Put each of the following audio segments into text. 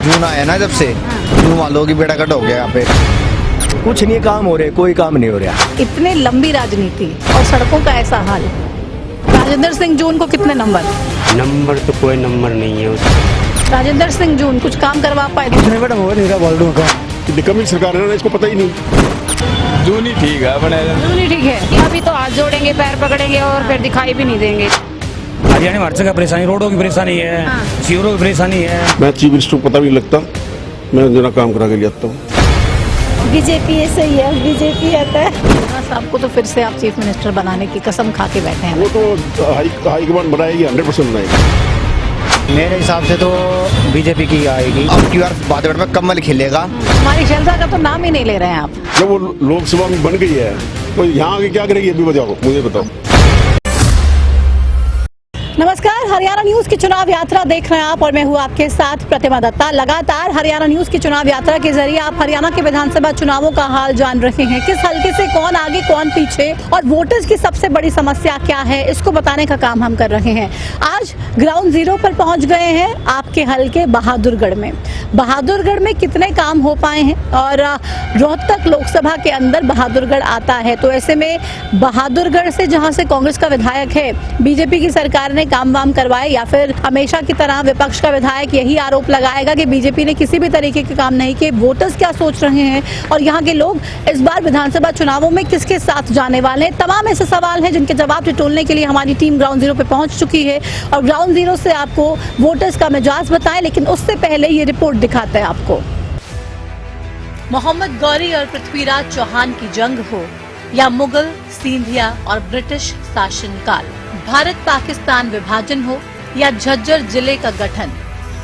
जून आया ना जब से जून वालों की बेड़ा कट हो गया यहाँ पे। कुछ नहीं काम हो रहे, कोई काम नहीं हो रहा। इतने लंबी राजनीति और सड़कों का ऐसा हाल। राजेंद्र सिंह जून को कितने नंबर? नंबर तो कोई नंबर नहीं है उसका। राजेंद्र सिंह जून कुछ काम करवा पाए? नहीं मैडम, हो नहीं रहा बोल का कमिंग सरकार है ना, इसको पता ही नहीं। जून ही ठीक है अपने। जून ही ठीक है। अभी तो हाथ जोड़ेंगे, पैर पकड़ेंगे और फिर दिखाई भी नहीं देंगे। हरियाणा में हर जगह परेशानी, रोडों की परेशानी है, सीवरों की परेशानी है। मैं चीफ मिनिस्टर को पता भी नहीं लगता, मैं जरा काम करा के ले आता हूँ। बीजेपी ऐसे ही है, बीजेपी आता है। आपको तो फिर से आप चीफ मिनिस्टर बनाने की कसम खा के बैठे हैं। वो तो हाईकमान बनाएगी, 100% बनाएगी। मेरे हिसाब से तो बीजेपी की आएगी। अब की बार बादल में कमल खिलेगा। हमारी शैलजा का तो नाम ही नहीं ले रहे हैं आप। जब वो लोकसभा में बन गई है तो यहाँ आगे क्या करेगी, अभी बताओ, मुझे बताओ। नमस्कार, हरियाणा न्यूज की चुनाव यात्रा देख रहे हैं आप और मैं हूँ आपके साथ प्रतिमा दत्ता। लगातार हरियाणा न्यूज की चुनाव यात्रा के जरिए आप हरियाणा के विधानसभा चुनावों का हाल जान रहे हैं। किस हल्के से कौन आगे कौन पीछे और वोटर्स की सबसे बड़ी समस्या क्या है, इसको बताने का काम हम कर रहे हैं। आज ग्राउंड जीरो पर पहुंच गए हैं आपके हल्के बहादुरगढ़ में। बहादुरगढ़ में कितने काम हो पाए हैं और रोहतक लोकसभा के अंदर बहादुरगढ़ आता है, तो ऐसे में बहादुरगढ़ से जहाँ से कांग्रेस का विधायक है, बीजेपी की सरकार ने काम वाम करवाए या फिर हमेशा की तरह विपक्ष का विधायक यही आरोप लगाएगा कि बीजेपी ने किसी भी तरीके के काम नहीं किए। वोटर्स क्या सोच रहे हैं और यहाँ के लोग इस बार विधानसभा चुनावों में किसके साथ जाने वाले हैं, तमाम ऐसे सवाल हैं जिनके जवाब टटोलने के लिए हमारी टीम ग्राउंड जीरो पे पहुंच चुकी है और ग्राउंड जीरो से आपको वोटर्स का मिजाज बताएं। लेकिन उससे पहले ये रिपोर्ट दिखाते हैं आपको। मोहम्मद गौरी और पृथ्वीराज चौहान की जंग हो या मुगल, सिंधिया और ब्रिटिश शासनकाल, भारत पाकिस्तान विभाजन हो या झज्जर जिले का गठन,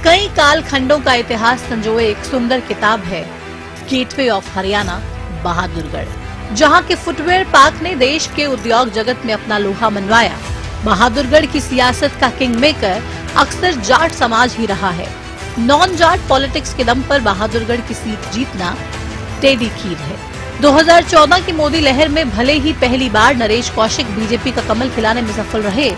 कई काल खंडों का इतिहास संजोए एक सुंदर किताब है गेटवे ऑफ हरियाणा बहादुरगढ़। जहां के फुटवेयर पार्क ने देश के उद्योग जगत में अपना लोहा मनवाया। बहादुरगढ़ की सियासत का किंग मेकर अक्सर जाट समाज ही रहा है। नॉन जाट पॉलिटिक्स के दम पर बहादुरगढ़ की सीट जीतना टेढ़ी खीर है। 2014 की मोदी लहर में भले ही पहली बार नरेश कौशिक बीजेपी का कमल खिलाने में सफल रहे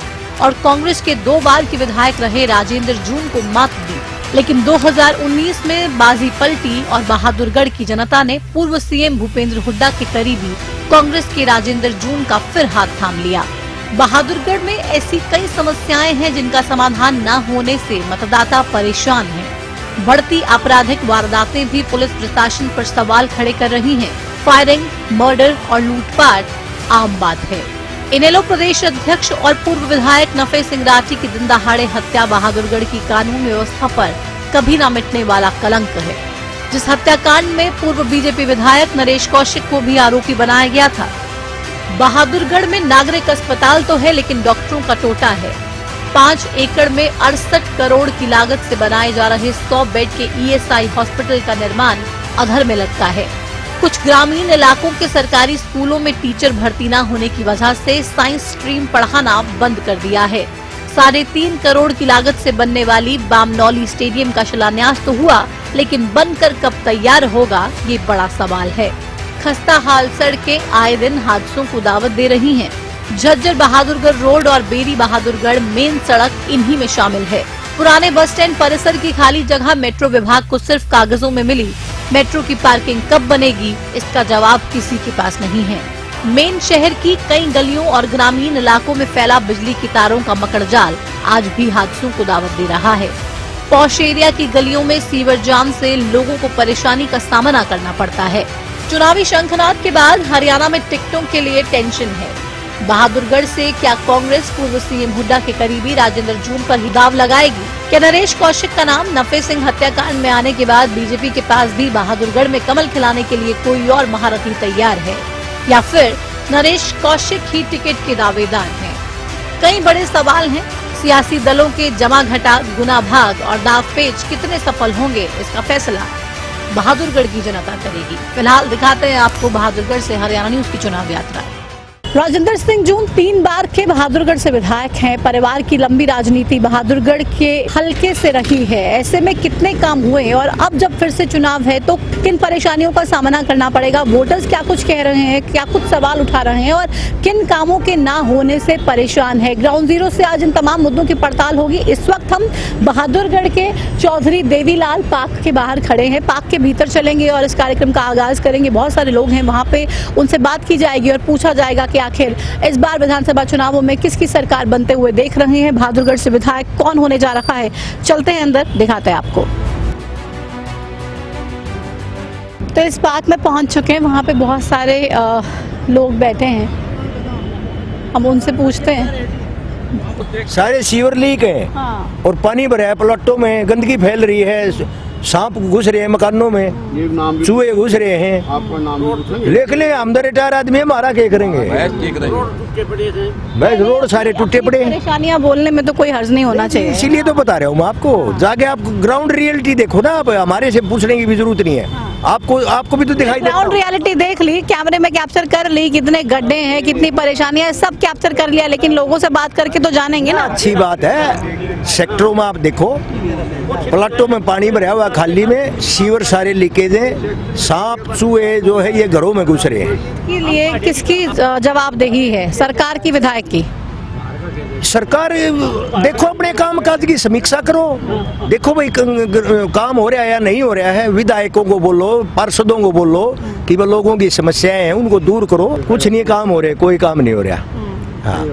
और कांग्रेस के 2 बार के विधायक रहे राजेंद्र जून को मात दी, लेकिन 2019 में बाजी पलटी और बहादुरगढ़ की जनता ने पूर्व सीएम भूपेंद्र हुड्डा के करीबी कांग्रेस के राजेंद्र जून का फिर हाथ थाम लिया। बहादुरगढ़ में ऐसी कई समस्याएं हैं जिनका समाधान न होने से मतदाता परेशान हैं। बढ़ती आपराधिक वारदातें भी पुलिस प्रशासन पर सवाल खड़े कर रही हैं। फायरिंग, मर्डर और लूटपाट आम बात है। इनेलो प्रदेश अध्यक्ष और पूर्व विधायक नफे सिंह राठी की दिन दहाड़े हत्या बहादुरगढ़ की कानून व्यवस्था पर कभी न मिटने वाला कलंक है। जिस हत्याकांड में पूर्व बीजेपी विधायक नरेश कौशिक को भी आरोपी बनाया गया था। बहादुरगढ़ में नागरिक अस्पताल तो है लेकिन डॉक्टरों का टोटा है। 5 एकड़ में 68 करोड़ की लागत से बनाए जा रहे 100 बेड के ESI हॉस्पिटल का निर्माण अधर में लटका है। कुछ ग्रामीण इलाकों के सरकारी स्कूलों में टीचर भर्ती न होने की वजह से साइंस स्ट्रीम पढ़ाना बंद कर दिया है। 3.5 करोड़ की लागत से बनने वाली बामनौली स्टेडियम का शिलान्यास तो हुआ, लेकिन बनकर कब तैयार होगा ये बड़ा सवाल है। खस्ता हाल सड़कें आए दिन हादसों को दावत दे रही हैं। झज्जर बहादुरगढ़ रोड और बेरी बहादुरगढ़ मेन सड़क इन्हीं में शामिल है। पुराने बस स्टैंड परिसर की खाली जगह मेट्रो विभाग को सिर्फ कागजों में मिली। मेट्रो की पार्किंग कब बनेगी, इसका जवाब किसी के पास नहीं है। मेन शहर की कई गलियों और ग्रामीण इलाकों में फैला बिजली की तारों का मकड़जाल आज भी हादसों को दावत दे रहा है। पॉश एरिया की गलियों में सीवर जाम से लोगों को परेशानी का सामना करना पड़ता है। चुनावी शंखनाद के बाद हरियाणा में टिकटों के लिए टेंशन है। बहादुरगढ़ से क्या कांग्रेस पूर्व सीएम हुड्डा के करीबी राजेंद्र जून पर ही दाव लगाएगी? क्या नरेश कौशिक का नाम नफे सिंह हत्याकांड में आने के बाद बीजेपी के पास भी बहादुरगढ़ में कमल खिलाने के लिए कोई और महारथी तैयार है, या फिर नरेश कौशिक ही टिकट के दावेदार हैं? कई बड़े सवाल हैं। सियासी दलों के जमा घटा, गुना भाग और दावपेच कितने सफल होंगे, इसका फैसला बहादुरगढ़ की जनता करेगी। फिलहाल दिखाते हैं आपको बहादुरगढ़ से हरियाणा न्यूज की चुनाव यात्रा। राजेंद्र सिंह जून 3 बार के बहादुरगढ़ से विधायक हैं। परिवार की लंबी राजनीति बहादुरगढ़ के हलके से रही है। ऐसे में कितने काम हुए और अब जब फिर से चुनाव है तो किन परेशानियों का सामना करना पड़ेगा, वोटर्स क्या कुछ कह रहे हैं, क्या कुछ सवाल उठा रहे हैं और किन कामों के ना होने से परेशान है। ग्राउंड जीरो से आज इन तमाम मुद्दों की पड़ताल होगी। इस वक्त हम बहादुरगढ़ के चौधरी देवीलाल पार्क के बाहर खड़े हैं। पार्क के भीतर चलेंगे और इस कार्यक्रम का आगाज करेंगे। बहुत सारे लोग हैं वहाँ पे, उनसे बात की जाएगी और पूछा जाएगा कि आखिर इस बार विधानसभा चुनावों में किसकी सरकार बनते हुए देख रहे हैं, बहादुरगढ़ से विधायक कौन होने जा रहा है। चलते हैं अंदर, दिखाते हैं आपको। तो इस पार्क में पहुंच चुके हैं, वहाँ पे बहुत सारे लोग बैठे हैं। हम उनसे पूछते हैं। सारे सीवर लीक है हाँ। और पानी भरा है, प्लाटों में गंदगी फैल रही है, सांप घुस रहे हैं मकानों में, चूहे घुस रहे हैं। आपका नाम लिख ले, हम रिटायर आदमी हमारा क्या करेंगे। भाई रोड सारे टूटे पड़े हैं, परेशानियां बोलने में तो कोई हर्ज नहीं होना चाहिए। इसीलिए तो बता रहा हूँ मैं आपको। जाके आप ग्राउंड रियलिटी देखो ना, आप हमारे से पूछने की भी जरूरत नहीं है। आपको भी तो दिखाई देता ग्राउंड रियलिटी देख ली, कैमरे में कैप्चर कर ली, कितने गड्ढे हैं, कितनी परेशानियां हैं, सब कैप्चर कर लिया, लेकिन लोगों से बात करके तो जानेंगे ना। अच्छी बात है। सेक्टरों में आप देखो, प्लाटों में पानी भरा हुआ, खाली में सीवर सारे लीकेज हैं, सांप चूहे जो है ये घरों में घुस रहे हैं। इसके लिए किसकी जवाबदेही है, सरकार की, विधायक की? सरकार देखो, अपने काम काज की समीक्षा करो, देखो भाई काम हो रहा है या नहीं हो रहा है। विधायकों को बोलो, पार्षदों को बोलो कि वो लोगों की समस्याएं हैं उनको दूर करो। कुछ नहीं काम हो रहे, कोई काम नहीं हो रहा। हाँ,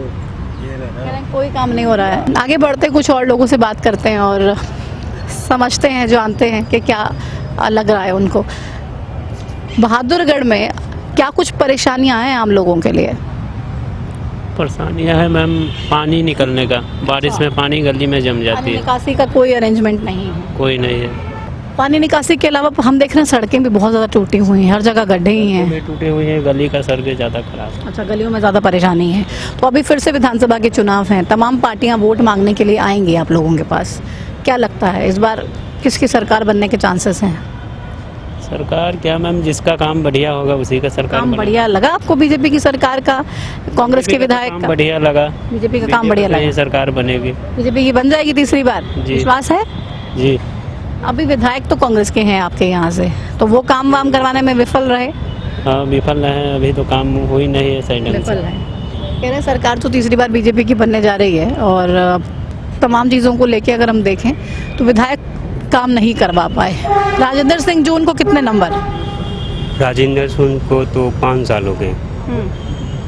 कोई काम नहीं हो रहा है। आगे बढ़ते कुछ और लोगों से बात करते हैं और समझते हैं, जानते हैं कि क्या लग रहा है उनको। बहादुरगढ़ में क्या कुछ परेशानियां हैं आम लोगों के लिए? परेशानियाँ है मैम, पानी निकलने का, बारिश में पानी गली में जम जाती पानी है, निकासी का कोई अरेंजमेंट नहीं है। कोई नहीं है। पानी निकासी के अलावा हम देख रहे हैं सड़कें भी बहुत ज़्यादा टूटी हुई हैं, हर जगह गड्ढे ही हैं। टूटे हुए हैं, गली का सड़कें ज़्यादा खराब। अच्छा, गलियों में ज़्यादा परेशानी है। तो अभी फिर से विधानसभा के चुनाव हैं, तमाम पार्टियां वोट मांगने के लिए आएंगी आप लोगों के पास। क्या लगता है इस बार किसकी सरकार बनने के चांसेस हैं? सरकार क्या मैम, जिसका काम बढ़िया होगा उसी का सरकार काम बनेगा। बढ़िया लगा आपको बीजेपी की सरकार का, कांग्रेस के विधायक काम का? बढ़िया लगा। बीजेपी का काम बढ़िया ये लगा। सरकार बनेगी बीजेपी की बन जाएगी तीसरी बार, जी। विश्वास है? जी। अभी विधायक तो कांग्रेस के हैं आपके यहाँ से, तो वो काम वाम करवाने में विफल रहे? हाँ, विफल रहे, अभी तो काम हो ही नहीं है सही ढंग विफल से। रहे। कह रहे हैं सरकार तो तीसरी बार बीजेपी की बनने जा रही है और तमाम चीज़ों को लेके अगर हम देखें तो विधायक काम नहीं करवा पाए। राजेंद्र सिंह जून को कितने नंबर? राजेंद्र सिंह को तो 5 साल हो गए।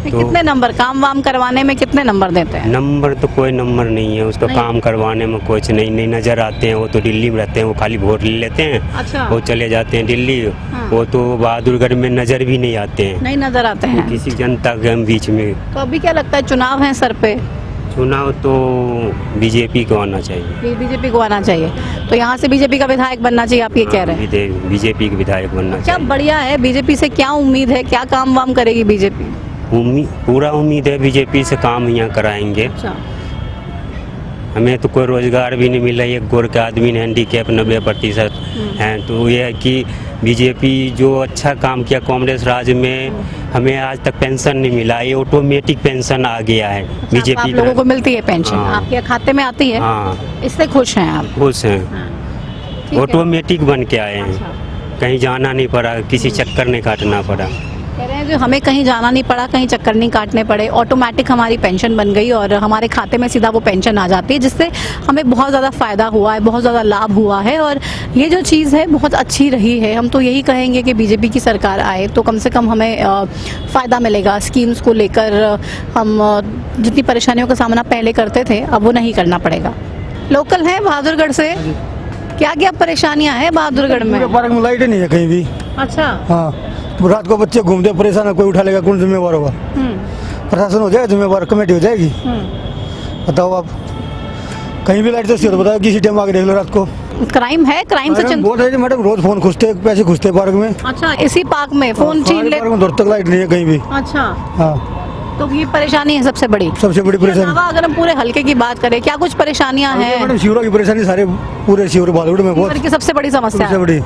तो कितने नंबर काम वाम करवाने में कितने नंबर देते हैं? नंबर तो कोई नंबर नहीं है उसका, नहीं। काम करवाने में कुछ नहीं नजर आते हैं। वो तो दिल्ली में रहते हैं, वो खाली वोट ले लेते हैं, अच्छा। वो चले जाते हैं दिल्ली। हाँ। वो तो बहादुरगढ़ में नजर भी नहीं आते हैं, नहीं नजर आते हैं। किसी जनता के बीच में। तो अभी क्या लगता है, चुनाव है सर पे, चुनाव तो बीजेपी को आना चाहिए। बीजेपी को आना चाहिए, तो यहाँ से बीजेपी का विधायक बनना चाहिए, आप ये कह रहे हैं? बीजेपी के विधायक बनना क्या चाहिए। बढ़िया है, बीजेपी से क्या उम्मीद है, क्या काम वाम करेगी बीजेपी? पूरा उम्मीद है बीजेपी से काम यहाँ कराएंगे। अच्छा। हमें तो कोई रोजगार भी नहीं मिला। एक गोर के आदमी ने हैंडीकैप 90% हैं, तो ये है कि बीजेपी जो अच्छा काम किया कांग्रेस राज में, हमें आज तक पेंशन नहीं मिला। ये ऑटोमेटिक पेंशन आ गया है आप बीजेपी लोगों को मिलती है पेंशन, हाँ। आपके खाते में आती है? हाँ, इससे खुश हैं आप? खुश हैं। ठीक है। ऑटोमेटिक बन के आए हैं, कहीं जाना नहीं पड़ा, किसी चक्कर नहीं काटना पड़ा। कह रहे हैं जो हमें कहीं जाना नहीं पड़ा, कहीं चक्कर नहीं काटने पड़े, ऑटोमेटिक हमारी पेंशन बन गई और हमारे खाते में सीधा वो पेंशन आ जाती है, जिससे हमें बहुत ज़्यादा फ़ायदा हुआ है, बहुत ज़्यादा लाभ हुआ है और ये जो चीज़ है बहुत अच्छी रही है। हम तो यही कहेंगे कि बीजेपी की सरकार आए तो कम से कम हमें फ़ायदा मिलेगा। स्कीम्स को लेकर हम जितनी परेशानियों का सामना पहले करते थे अब वो नहीं करना पड़ेगा। लोकल हैं बहादुरगढ़ से, क्या क्या परेशानियाँ हैं बहादुरगढ़ में? पार्क में लाइट नहीं है कहीं भी। अच्छा। हाँ, रात को बच्चे घूमते परेशान है, कोई उठा लेगा, कौन जिम्मेवार होगा? प्रशासन हो जाएगा जिम्मेवार, कमेटी हो जाएगी। बताओ आप, कहीं भी लाइट तो तो बताओ, किसी टाइम आगे देख लो रात को। क्राइम है, क्राइम से बोल रहे थे मैडम, रोज फोन खुजते, पैसे खुजते पार्क में। अच्छा, इसी पार्क में फोन छीन ले? पार्क में दूर तक लाइट नहीं है कहीं भी। अच्छा, हाँ, तो ये परेशानी है सबसे बड़ी। सबसे बड़ी परेशानी। अलावा अगर हम पूरे हल्के की बात करें, क्या कुछ परेशानियां हैं? मैडम शिवरा की परेशानी सारे पूरे शिवर बहादुरगढ़ में बहुत की सबसे बड़ी समस्या सबसे है। बड़ी।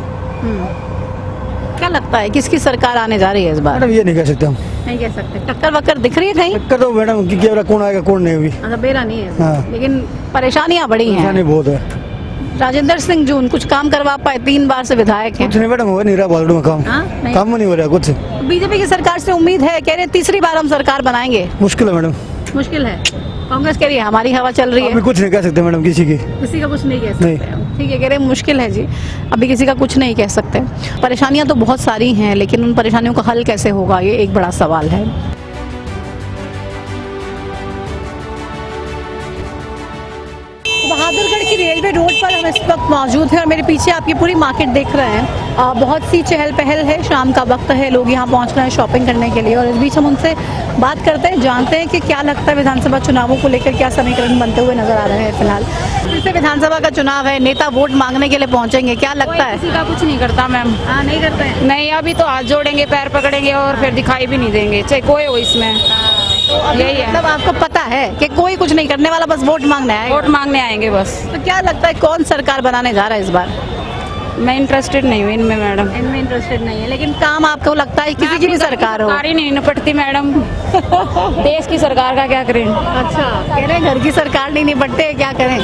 क्या लगता है किसकी सरकार आने जा रही है इस बार? मैडम ये नहीं कह सकते हम। नहीं कह सकते। टक्कर वक्कर दिख रही है कहीं? टक्कर तो मैडम की क्या कौन आएगा कौन नहीं अभी। अच्छा, बेरा नहीं है। हाँ। लेकिन परेशानियां बड़ी हैं। परेशानी बहुत है। राजेंद्र सिंह जून कुछ काम करवा पाए, 3 बार से विधायक हैं। कुछ नहीं मैडम, हो नहीं रहा भादुड़ में काम। हाँ? नहीं। काम नहीं हो रहा कुछ। बीजेपी की सरकार से उम्मीद है, कह रहे तीसरी बार हम सरकार बनाएंगे। मुश्किल है मैडम। मुश्किल है। कांग्रेस कह रही है हमारी हवा चल रही अभी है। कुछ नहीं कह सकते मैडम किसी की। किसी का कुछ नहीं कह नहीं। सकते। ठीक है, कह रहे मुश्किल है जी, अभी किसी का कुछ नहीं कह सकते। परेशानियां तो बहुत सारी हैं, लेकिन उन परेशानियों का हल कैसे होगा, ये एक बड़ा सवाल है। बहादुरगढ़ की रेलवे रोड पर हम इस वक्त मौजूद हैं और मेरे पीछे आप ये पूरी मार्केट देख रहे हैं। बहुत सी चहल पहल है, शाम का वक्त है, लोग यहाँ पहुँच रहे हैं शॉपिंग करने के लिए। और इस बीच हम उनसे बात करते हैं, जानते हैं कि क्या लगता है विधानसभा चुनावों को लेकर क्या समीकरण बनते हुए नजर आ रहे हैं फिलहाल। फिर से विधानसभा का चुनाव है, नेता वोट मांगने के लिए पहुँचेंगे, क्या लगता है? किसी का कुछ नहीं करता मैम। हाँ, नहीं करते हैं। नहीं, अभी तो हाथ जोड़ेंगे, पैर पकड़ेंगे और फिर दिखाई भी नहीं देंगे, चाहे कोई हो इसमें। यही है, मतलब आपको पता है कि कोई कुछ नहीं करने वाला, बस वोट मांगने आएगा। वोट मांगने आएंगे बस। तो क्या लगता है कौन सरकार बनाने जा रहा है इस बार? मैं इंटरेस्टेड नहीं हूँ इनमें मैडम। इनमें इंटरेस्टेड नहीं है, लेकिन काम आपको लगता है किसी की भी सरकार हो? सरकार ही नहीं निपटती मैडम। देश की सरकार का क्या करें। अच्छा, कह रहे हैं घर की सरकार नहीं निपटते, क्या करें?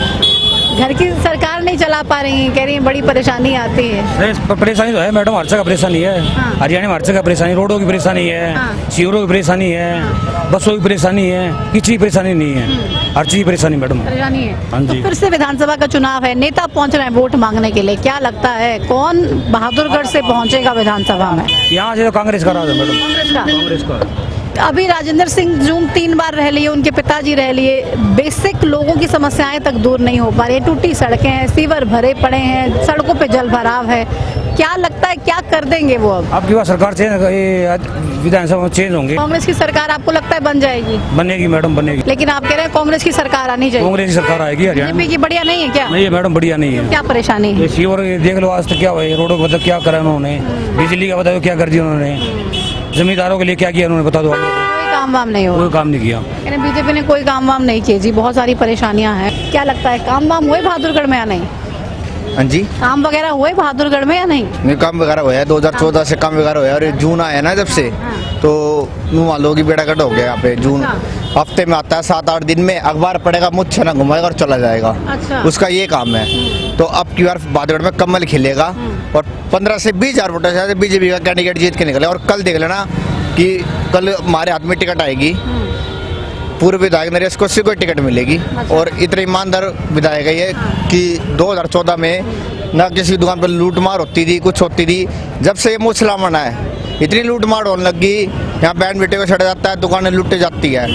घर की सरकार नहीं चला पा रही है, कह रही है बड़ी परेशानी आती है। परेशानी तो है मैडम, हर जगह परेशानी है। हाँ। हरियाणा में हर जगह परेशानी, रोडों की परेशानी है, हाँ। सीवरों की परेशानी है, बसों की परेशानी है, किसी की परेशानी नहीं है, हर चीज की परेशानी मैडम। परेशानी है। हाँ जी। तो फिर से विधानसभा का चुनाव है, नेता पहुंच रहे हैं वोट मांगने के लिए, क्या लगता है कौन बहादुरगढ़ से पहुंचेगा विधानसभा में? यहाँ से तो कांग्रेस का राज है मैडम। कांग्रेस का। कांग्रेस का। अभी राजेंद्र सिंह जून 3 बार रह लिए, उनके पिताजी रह लिए, बेसिक लोगों की समस्याएं तक दूर नहीं हो पा रही है। टूटी सड़कें हैं, सीवर भरे पड़े हैं, सड़कों पे जल भराव है, क्या लगता है क्या कर देंगे वो अब? आपकी बात सरकार चेंज, विधानसभा चेंज होंगे। कांग्रेस की सरकार आपको लगता है बन जाएगी? बनेगी मैडम, बनेगी। लेकिन आप कह रहे हैं कांग्रेस की सरकार आनी चाहिए। कांग्रेस की सरकार आएगी हरियाणा बीजेपी में। की बढ़िया नहीं है क्या? नहीं है मैडम, बढ़िया नहीं है। क्या परेशानी है? ये सीवर देख लो, आज तक क्या हुआ है, रोडों का बताओ क्या करा उन्होंने, बिजली का बताओ क्या कर दिया उन्होंने, जमींदारों के लिए क्या किया उन्होंने, बता दो। कोई काम वाम नहीं हुआ। कोई काम नहीं किया। बीजेपी ने कोई काम वाम नहीं किए जी, बहुत सारी परेशानियां हैं। क्या लगता है काम वाम हुए बहादुरगढ़ में या नहीं? हाँ जी, काम वगैरह हुए बहादुरगढ़ में या नहीं? नहीं काम वगैरह होया है, 2014 से काम वगैरह होया, और ये जून आया ना जब से, तो यूँ मान लो कि बेड़ा गट हो गया यहाँ पे। जून हफ्ते में आता है, 7-8 दिन में अखबार पड़ेगा, मुझे ना घुमाएगा और चला जाएगा। अच्छा। उसका ये काम है। तो अब की बार बहादुरगढ़ में कमल खिलेगा और 15 से 20 हजार वोटों से बीजेपी का कैंडिडेट जीत के निकले। और कल देख लेना कि कल हमारे हाथ में टिकट आएगी, पूर्व विधायक नरेश को कोई टिकट मिलेगी। और इतने ईमानदार विधायक है ये कि 2014 में ना किसी दुकान पर लूट मार होती थी, कुछ होती थी। जब से ये मूसला मना है, इतनी लूट मार होने लगी, यहाँ बहन बेटे को छड़ा जाता है, दुकानें लूटे जाती है।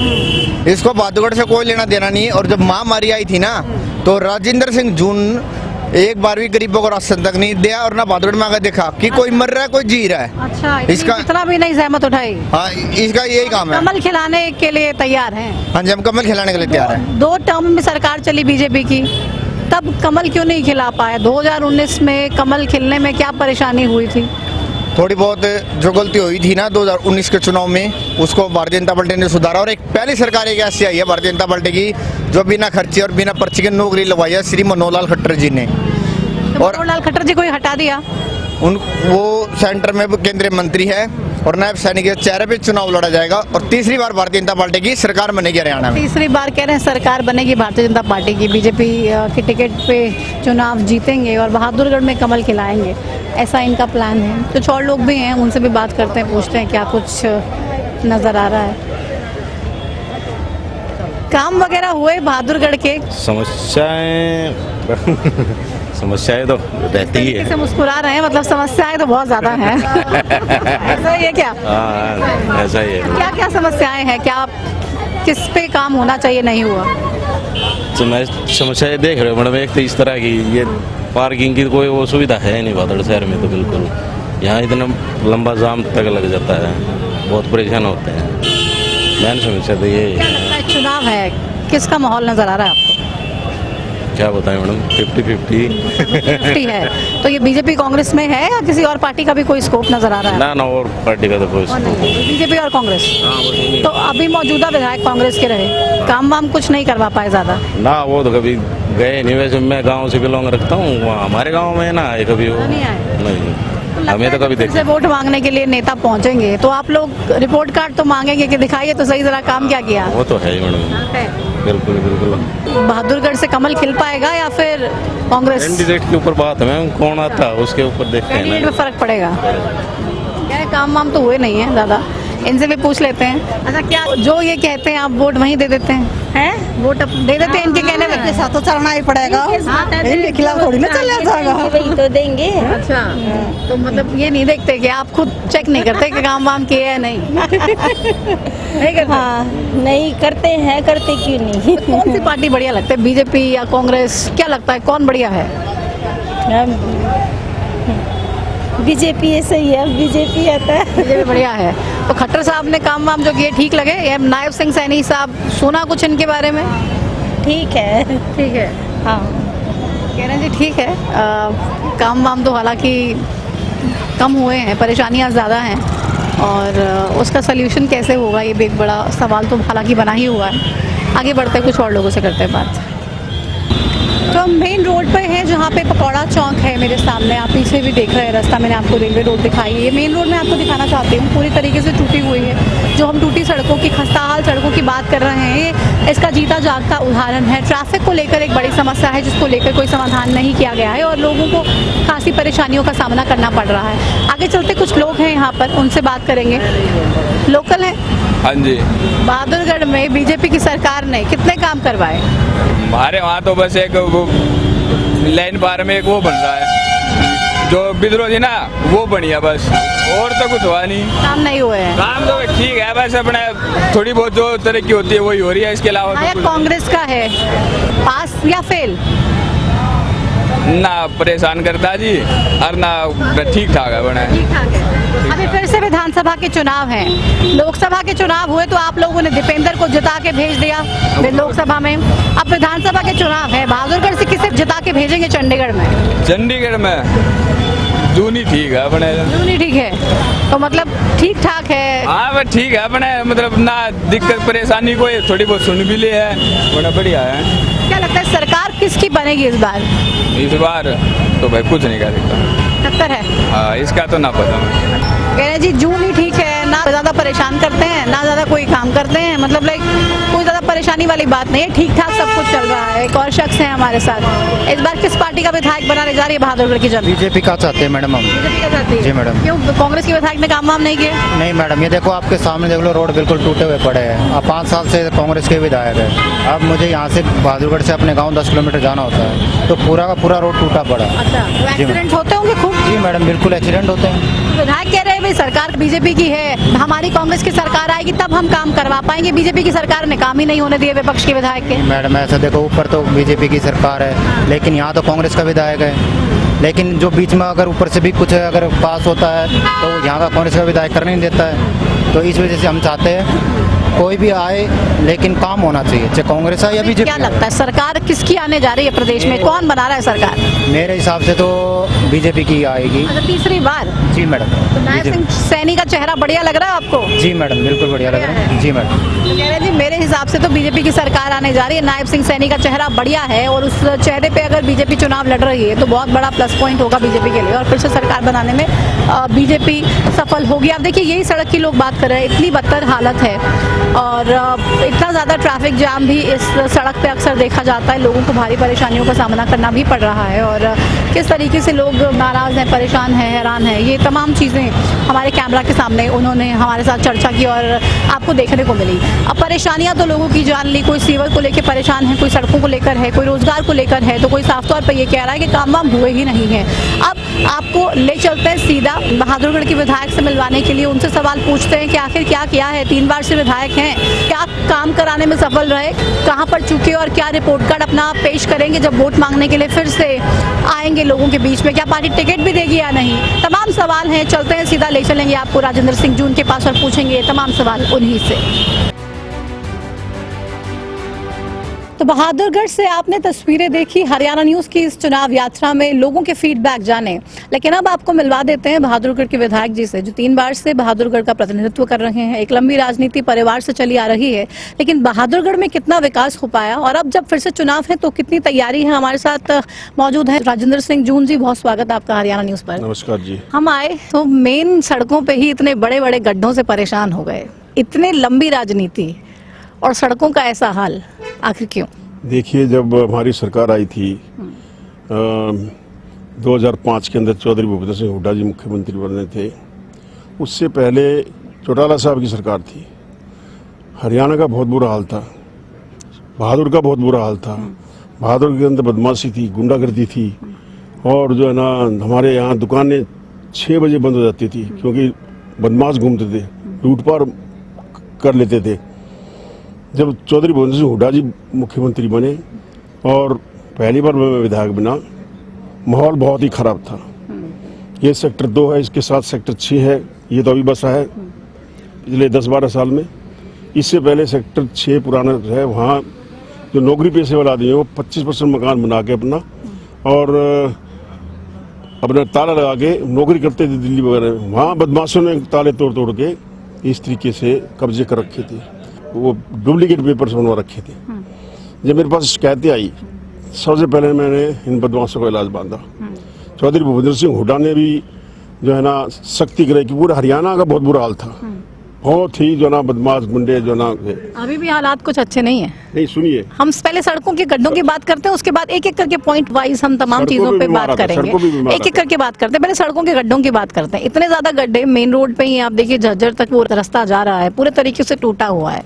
इसको बहादुरगढ़ से कोई लेना देना नहीं। और जब महामारी आई थी ना, तो राजेंद्र सिंह जून एक बार भी गरीबों को राशन तक नहीं दिया, और ना बहादुरगढ़ में आकर देखा कि कोई मर रहा है कोई जी रहा है। अच्छा, इसका इतना भी नहीं सहमत उठाई। हाँ, इसका यही काम है। कमल खिलाने के लिए तैयार हैं। हाँ जी, हम कमल खिलाने के लिए तैयार है। 2 टर्म में सरकार चली बीजेपी की, तब कमल क्यों नहीं खिला पाए? 2019 में कमल खिलने में क्या परेशानी हुई थी? थोड़ी बहुत जो गलती हुई थी ना 2019 के चुनाव में, उसको भारतीय जनता पार्टी ने सुधारा। और एक पहली सरकार एक ऐसी आई है भारतीय जनता पार्टी की जो बिना खर्चे और बिना पर्ची के नौकरी लगवाई है, श्री मनोहर लाल खट्टर जी ने। और मनोहर लाल खट्टर जी को ही हटा दिया। वो सेंटर में केंद्रीय मंत्री है और नायब सैनिक के चेहरे पे चुनाव लड़ा जाएगा। और तीसरी बार भारतीय जनता पार्टी की सरकार बनेगी हरियाणा में। तीसरी बार कह रहे हैं सरकार बनेगी भारतीय जनता पार्टी की, बीजेपी की टिकट पे चुनाव जीतेंगे और बहादुरगढ़ में कमल खिलाएंगे, ऐसा इनका प्लान है। कुछ और लोग भी हैं, उनसे भी बात करते हैं, पूछते हैं क्या कुछ नजर आ रहा है। काम वगैरह हुए बहादुरगढ़ के? समस्याएं तो रहती ही से है। मुस्कुरा रहे हैं, मतलब समस्याएं तो बहुत ज्यादा हैं। ऐसा ही है क्या? हाँ, ऐसा ही है। क्या क्या समस्याएं हैं, क्या किस पे काम होना चाहिए नहीं हुआ? तो मैं समस्याएं देख रहे हो मैडम, एक तो इस तरह की ये पार्किंग की कोई वो सुविधा है नहीं भादड़ शहर में, तो बिल्कुल यहाँ इतना लंबा जाम तक लग जाता है, बहुत परेशान होते हैं। मैंने समस्या तो ये क्या लगता है चुनाव है, किसका माहौल नजर आ रहा है आपको? क्या बताएं मैडम, 50-50 है। तो ये बीजेपी कांग्रेस में है या किसी और पार्टी का भी कोई स्कोप नजर आ रहा है? ना और पार्टी का तो कोई बीजेपी और कांग्रेस। तो अभी मौजूदा विधायक कांग्रेस के रहे, काम वाम कुछ नहीं करवा पाए ज्यादा? ना, वो तो कभी गए नहीं। वैसे मैं गांव से बिलोंग रखता हूँ, वहाँ हमारे गांव में ना आए कभी वो, नहीं आए। नहीं। हमें तो कभी से देखा वोट मांगने के लिए नेता पहुंचेंगे तो आप लोग रिपोर्ट कार्ड तो मांगेंगे कि दिखाइए तो सही जरा काम क्या किया। वो तो है ही मैडम, बिल्कुल बिल्कुल। बहादुरगढ़ से कमल खिल पाएगा या फिर कांग्रेस? कैंडिडेट के ऊपर बात है मैम, कौन आता है उसके ऊपर देखते हैं कैंडिडेट ना। में फर्क पड़ेगा। क्या है, काम वाम तो हुए नहीं है ज्यादा, इनसे भी पूछ लेते हैं। अच्छा, क्या जो ये कहते हैं आप वोट वहीं दे देते हैं? वोट दे देते हैं इनके कहने में? साथ तो चलना ही पड़ेगा, इनके खिलाफ थोड़ी ना चला जाएगा। वही तो देंगे। अच्छा, तो मतलब ये नहीं देखते कि आप खुद चेक नहीं करते कि काम वाम किए है नहीं? नहीं करते? हाँ, नहीं करते हैं, करते क्यों नहीं। कौन सी पार्टी बढ़िया लगता है, बीजेपी या कांग्रेस? क्या लगता है कौन बढ़िया है? बीजेपी ऐसे ही है, बीजेपी आता है। बीजेपी बढ़िया है। तो खट्टर साहब ने काम वाम जो किए ठीक लगे? ये नायब सिंह सैनी साहब, सुना कुछ इनके बारे में? ठीक है। ठीक है, हाँ, कह रहे हैं जी ठीक है। काम वाम तो हालांकि कम हुए हैं, परेशानियां ज़्यादा हैं और उसका सल्यूशन कैसे होगा ये भी एक बड़ा सवाल तो हालांकि बना ही हुआ है। आगे बढ़ते कुछ और लोगों से करते हैं बात। तो हम मेन रोड पर हैं जहाँ पे पकौड़ा चौक है मेरे सामने, आप पीछे भी देख रहे हैं रास्ता, मैंने आपको रेलवे रोड दिखाई है। ये मेन रोड मैं आपको दिखाना चाहती हूँ, पूरी तरीके से टूटी हुई है। जो हम टूटी सड़कों की, खस्ताहाल सड़कों की बात कर रहे हैं, ये इसका जीता जागता उदाहरण है। ट्रैफिक को लेकर एक बड़ी समस्या है जिसको लेकर कोई समाधान नहीं किया गया है और लोगों को खासी परेशानियों का सामना करना पड़ रहा है। आगे चलते कुछ लोग हैं यहाँ पर, उनसे बात करेंगे। लोकल है? हाँ जी। बहादुरगढ़ में बीजेपी की सरकार ने कितने काम करवाए? हमारे वहाँ तो बस एक वो लाइन पार में एक वो बन रहा है जो विद्रोह थी ना, वो बनी है बस, और तो कुछ हुआ नहीं। काम नहीं हुए हैं? काम तो ठीक है, बस अपने थोड़ी बहुत जो तरक्की होती है वही हो रही है, इसके अलावा तो कुछ कांग्रेस का है, पास या फेल? ना परेशान करता जी और ना ठीक ठाक है बना है। ठीक ठाक है। अभी फिर से विधानसभा के चुनाव हैं, लोकसभा के चुनाव हुए तो आप लोगों ने दीपेंद्र को जिता के भेज दिया लोकसभा में, अब विधानसभा के चुनाव है, बहादुरगढ़ से किसे जिता के भेजेंगे चंडीगढ़ में? चंडीगढ़ में जूनी ठीक है अपने। जूनी ठीक है, तो मतलब ठीक ठाक है। हाँ बस ठीक है अपने, मतलब ना दिक्कत परेशानी कोई, थोड़ी बहुत सुन भी ली है, बड़ा बढ़िया है। क्या लगता है सरकार किसकी बनेगी इस बार? इस बार तो भाई कुछ नहीं कर सकता। टक्कर है? हाँ, इसका तो ना पता। कह रहे हैं जी जून ही ठीक है, ना ज़्यादा परेशान करते हैं ना ज़्यादा कोई काम करते हैं, मतलब लाइक कोई ज़्यादा परेशानी वाली बात नहीं है, ठीक ठाक सब कुछ चल रहा है। एक और शख्स है हमारे साथ, इस बार किस पार्टी का विधायक बनाने जा रही है बहादुरगढ़ की जनता? बीजेपी का चाहते हैं मैडम हम। बीजेपी का चाहती है? जी मैडम। क्यों, कांग्रेस के विधायक ने काम वाम नहीं किए? नहीं मैडम, ये देखो आपके सामने देख लो, रोड बिल्कुल टूटे हुए पड़े हैं। अब 5 साल से कांग्रेस के विधायक है, अब मुझे यहाँ से बहादुरगढ़ से अपने गाँव 10 किलोमीटर जाना होता है, तो पूरा का पूरा रोड टूटा पड़ा। अच्छा, तो एक्सीडेंट होते होंगे खूब? जी मैडम, बिल्कुल एक्सीडेंट होते हैं। विधायक कह रहे हैं भाई सरकार बीजेपी की है, हमारी कांग्रेस की सरकार आएगी तब हम काम करवा पाएंगे, बीजेपी की सरकार ने काम ही नहीं होने दिए विपक्ष के विधायक के। मैडम ऐसा देखो, ऊपर तो बीजेपी की सरकार है लेकिन यहाँ तो कांग्रेस का विधायक है, लेकिन जो बीच में अगर ऊपर से भी कुछ अगर पास होता है तो यहाँ का कांग्रेस का विधायक करने नहीं देता है। तो इस वजह से हम चाहते हैं कोई भी आए लेकिन काम होना चाहिए, चाहे कांग्रेस आए या बीजेपी। क्या लगता है सरकार किसकी आने जा रही है प्रदेश में, कौन बना रहा है सरकार? मेरे हिसाब से तो बीजेपी की आएगी। अच्छा, तीसरी बार? जी मैडम। तो नायब सिंह सैनी का चेहरा बढ़िया लग रहा है आपको? जी मैडम, बिल्कुल बढ़िया लग रहा है। जी मैडम। तो कह रहे हैं जी मेरे हिसाब से तो बीजेपी की सरकार आने जा रही है, नायब सिंह सैनी का चेहरा बढ़िया है और उस चेहरे पे अगर बीजेपी चुनाव लड़ रही है तो बहुत बड़ा प्लस पॉइंट होगा बीजेपी के लिए और फिर से सरकार बनाने में बीजेपी सफल होगी। आप देखिए यही सड़क की लोग बात कर रहे हैं, इतनी बदतर हालत है और इतना ज़्यादा ट्रैफिक जाम भी इस सड़क पे अक्सर देखा जाता है, लोगों को भारी परेशानियों का सामना करना भी पड़ रहा है और किस तरीके से लोग नाराज़ हैं, परेशान हैं, हैरान हैं, ये तमाम चीज़ें हमारे कैमरा के सामने उन्होंने हमारे साथ चर्चा की और आपको देखने को मिली। अब परेशानियां तो लोगों की जान ली, कोई सीवर को लेकर परेशान है, कोई सड़कों को लेकर है, कोई रोजगार को लेकर है, तो कोई साफ तौर पर ये कह रहा है कि काम वाम हुए ही नहीं है। अब आपको ले चलते हैं सीधा बहादुरगढ़ के विधायक से मिलवाने के लिए, उनसे सवाल पूछते हैं कि आखिर क्या किया है, 3 बार से विधायक हैं, क्या काम कराने में सफल रहे, कहाँ पर चुके और क्या रिपोर्ट कार्ड अपना पेश करेंगे जब वोट मांगने के लिए फिर से आएंगे लोगों के बीच में, क्या पार्टी टिकट भी देगी या नहीं, तमाम सवाल हैं। चलते हैं सीधा, ले चलेंगे आपको राजेंद्र सिंह जून के पास और पूछेंगे ये तमाम सवाल उन्हीं से। तो बहादुरगढ़ से आपने तस्वीरें देखी हरियाणा न्यूज की इस चुनाव यात्रा में, लोगों के फीडबैक जाने। लेकिन अब आपको मिलवा देते हैं बहादुरगढ़ के विधायक जी से, जो 3 बार से बहादुरगढ़ का प्रतिनिधित्व कर रहे हैं। एक लंबी राजनीति परिवार से चली आ रही है, लेकिन बहादुरगढ़ में कितना विकास हो पाया और अब जब फिर से चुनाव है तो कितनी तैयारी है। हमारे साथ मौजूद है राजेंद्र सिंह जून जी, बहुत स्वागत आपका हरियाणा न्यूज पर। नमस्कार जी। हम आए तो मेन सड़कों पे ही इतने बड़े बड़े गड्ढों से परेशान हो गए, इतने लंबी राजनीति और सड़कों का ऐसा हाल, आखिर क्यों? देखिए, जब हमारी सरकार आई थी 2005 के अंदर चौधरी भूपेंद्र सिंह हुड्डा जी मुख्यमंत्री बने थे। उससे पहले चौटाला साहब की सरकार थी। हरियाणा का बहुत बुरा हाल था, बहादुर का बहुत बुरा हाल था। बहादुर के अंदर बदमाशी थी, गुंडागर्दी थी और जो है ना, हमारे यहाँ दुकानें 6 बजे बंद हो जाती थी क्योंकि बदमाश घूमते थे, लूटपाट कर लेते थे। जब चौधरी भूपेंद्र सिंह हुड्डा जी मुख्यमंत्री बने और पहली बार मैं विधायक बना, माहौल बहुत ही खराब था। ये सेक्टर 2 है, इसके साथ सेक्टर 6 है, ये तो अभी बसा है पिछले 10-12 साल में। इससे पहले सेक्टर 6 पुराना है, वहाँ जो नौकरी पेशे वाला आदमी है वो 25% मकान बना के अपना और अपना ताला लगा के नौकरी करते थे दिल्ली वगैरह में। वहाँ बदमाशों ने ताले तोड़ तोड़ के इस तरीके से कब्जे कर रखे थे, वो डुप्लीकेट पेपर्स बनवा रखे थे। जब मेरे पास शिकायतें आई, सबसे पहले मैंने इन बदमाशों का इलाज बांधा। चौधरी भूपेंद्र सिंह हुड्डा ने भी जो है ना सख्ती कराई कि पूरे हरियाणा का बहुत बुरा हाल था, बहुत ही जो ना बदमाश गुंडे जो ना। अभी भी हालात कुछ अच्छे नहीं है। नहीं, सुनिए, हम पहले सड़कों के गड्ढों की बात करते हैं, उसके बाद एक एक करके पॉइंट वाइज हम तमाम चीजों पे बात करेंगे। एक एक करके बात करते हैं, पहले सड़कों के गड्ढों की बात करते हैं। इतने ज्यादा गड्ढे मेन रोड पे ही, आप देखिए झज्जर तक वो रास्ता जा रहा है, पूरे तरीके से टूटा हुआ है।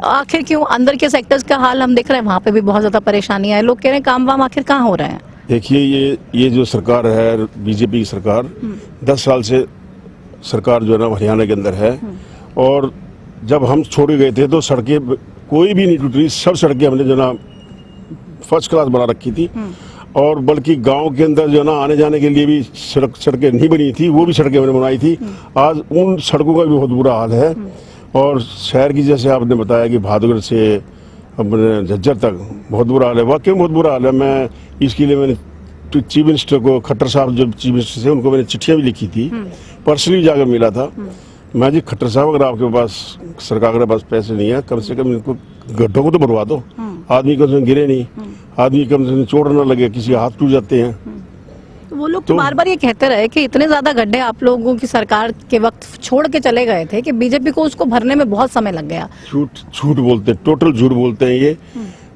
आखिर क्यों? अंदर के सेक्टर्स का हाल हम देख रहे हैं, वहाँ पे भी बहुत ज्यादा परेशानी है। लोग कह रहे हैं काम वाम आखिर कहाँ हो रहे हैं? देखिए, ये जो सरकार है, बीजेपी की सरकार, 10 साल से सरकार जो है ना हरियाणा के अंदर है। और जब हम छोड़े गए थे तो सड़कें कोई भी नहीं टूट रही, सब सड़कें हमने जो ना फर्स्ट क्लास बना रखी थी। और बल्कि गांव के अंदर जो ना आने जाने के लिए भी सड़कें नहीं बनी थी, वो भी सड़कें हमने बनाई थी। आज उन सड़कों का भी बहुत बुरा हाल है। और शहर की, जैसे आपने बताया कि बहादुरगढ़ से अपने झज्जर तक बहुत बुरा हाल है, वाकई में बहुत बुरा हाल है। मैं इसके लिए मैंने चीफ मिनिस्टर को, खट्टर साहब जो चीफ मिनिस्टर थे, उनको मैंने चिट्ठियाँ भी लिखी थी, पर्सनली जाकर मिला था। मैं जी, खट्टर साहब, अगर आपके पास, सरकार के पास पैसे नहीं है, कम से कम इनको गड्ढों को तो भरवा दो। आदमी कम से कम गिरे नहीं, आदमी कम से कम चोट न लगे, किसी हाथ टूट जाते हैं। वो लोग तो बार बार ये कहते रहे कि इतने ज्यादा गड्ढे आप लोगों की सरकार के वक्त छोड़ के चले गए थे कि बीजेपी को उसको भरने में बहुत समय लग गया। झूठ बोलते, टोटल झूठ बोलते हैं ये।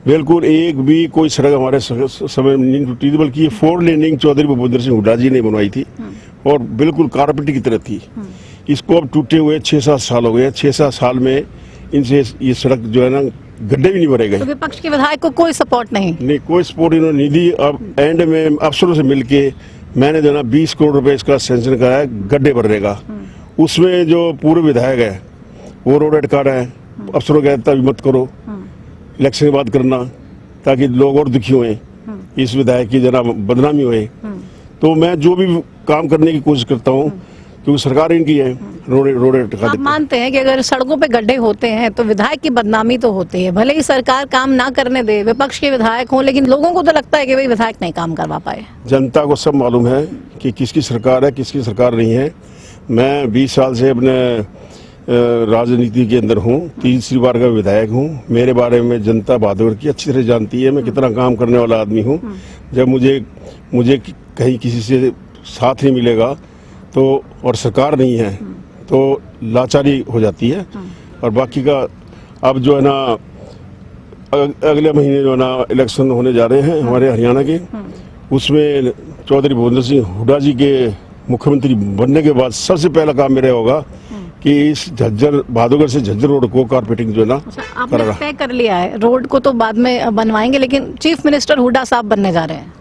बिल्कुल एक भी कोई सड़क हमारे समय नहीं टूटी थी, बल्कि ये 4 लेनिंग चौधरी भूपेंद्र सिंह हुड्डा जी ने बनवाई थी और बिल्कुल कारपेट की तरह थी। इसको अब टूटे हुए 6-7 साल हो गए। 6-7 साल में इनसे ये सड़क जो है ना, गड्ढे भी नहीं भरे गए। तो विपक्ष के विधायक को कोई सपोर्ट नहीं, कोई सपोर्ट इन्होंने नहीं दी। अब एंड में अफसरों से मिलके मैंने जो ना 20 करोड़ रुपए इसका सेंक्शन कराया गड्ढे भरने का। उसमें जो पूर्व विधायक है वो रोड अटका रहे हैं। अफसरों कहता है मत करो, इलेक्शन के बाद करना, ताकि लोग और दुखी हुए, इस विधायक की जना बदनामी हुए। तो मैं जो भी काम करने की कोशिश करता हूँ, क्योंकि सरकार इनकी है, रोड अटका। आप मानते हैं कि अगर सड़कों पे गड्ढे होते हैं तो विधायक की बदनामी तो होती है, भले ही सरकार काम ना करने दे, विपक्ष के विधायक हों, लेकिन लोगों को तो लगता है कि भाई विधायक नहीं काम करवा पाए। जनता को सब मालूम है कि किसकी सरकार है, किसकी सरकार नहीं है। मैं 20 साल से अपने राजनीति के अंदर हूँ, 3री बार का विधायक हूँ। मेरे बारे में जनता बहादुर की अच्छी तरह जानती है, मैं कितना काम करने वाला आदमी हूँ। जब मुझे कहीं किसी से साथ नहीं मिलेगा तो, और सरकार नहीं है, तो लाचारी हो जाती है। और बाकी का अब जो है ना, अगले महीने जो है ना इलेक्शन होने जा रहे हैं हमारे हरियाणा के, उसमें चौधरी भूपेंद्र सिंह हुड्डा जी के मुख्यमंत्री बनने के बाद सबसे पहला काम मेरा होगा कि इस झज्जर, बहादुरगढ़ से झज्जर रोड को कारपेटिंग जो है ना आपने तय कर लिया है। रोड को तो बाद में बनवाएंगे, लेकिन चीफ मिनिस्टर हुड्डा साहब बनने जा रहे हैं।